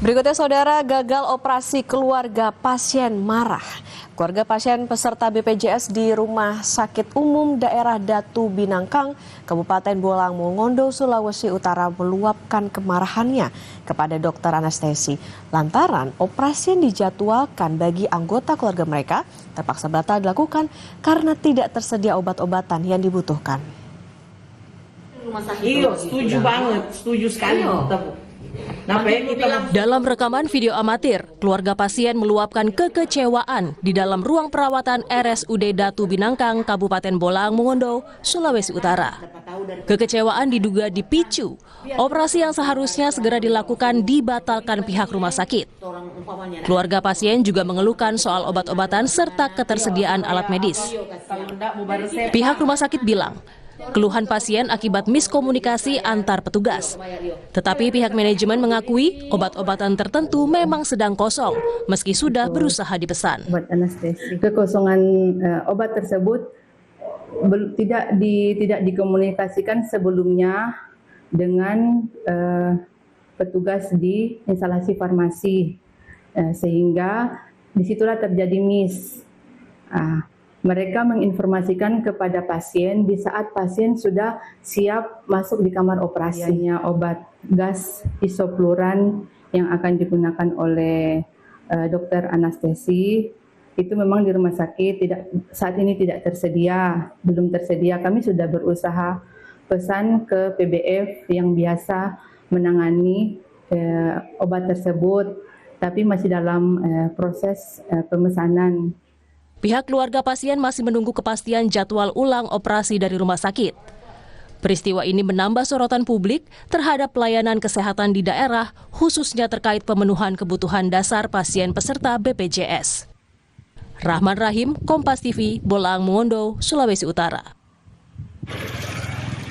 Berikutnya saudara, gagal operasi keluarga pasien marah. Keluarga pasien peserta BPJS di Rumah Sakit Umum Daerah Datu Binangkang, Kabupaten Bolang Mongondo, Sulawesi Utara meluapkan kemarahannya kepada dokter anestesi. Lantaran operasi yang dijadwalkan bagi anggota keluarga mereka terpaksa batal dilakukan karena tidak tersedia obat-obatan yang dibutuhkan. Iya, setuju banget, setuju sekali. Dalam rekaman video amatir, keluarga pasien meluapkan kekecewaan di dalam ruang perawatan RSUD Datu Binangkang, Kabupaten Bolang Mongondo, Sulawesi Utara. Kekecewaan diduga dipicu, operasi yang seharusnya segera dilakukan dibatalkan pihak rumah sakit. Keluarga pasien juga mengeluhkan soal obat-obatan serta ketersediaan alat medis. Pihak rumah sakit bilang, keluhan pasien akibat miskomunikasi antar petugas. Tetapi pihak manajemen mengakui obat-obatan tertentu memang sedang kosong, meski sudah berusaha dipesan. Obat anestesi. Kekosongan obat tersebut tidak dikomunikasikan sebelumnya dengan petugas di instalasi farmasi, sehingga disitulah terjadi miss. Mereka menginformasikan kepada pasien di saat pasien sudah siap masuk di kamar operasinya. Obat gas isofluran yang akan digunakan oleh dokter anestesi itu memang di rumah sakit saat ini tidak tersedia, belum tersedia. Kami sudah berusaha pesan ke PBF yang biasa menangani obat tersebut, tapi masih dalam proses pemesanan. Pihak keluarga pasien masih menunggu kepastian jadwal ulang operasi dari rumah sakit. Peristiwa ini menambah sorotan publik terhadap pelayanan kesehatan di daerah, khususnya terkait pemenuhan kebutuhan dasar pasien peserta BPJS. Rahman Rahim, Kompas TV, Bolang Mongondo, Sulawesi Utara.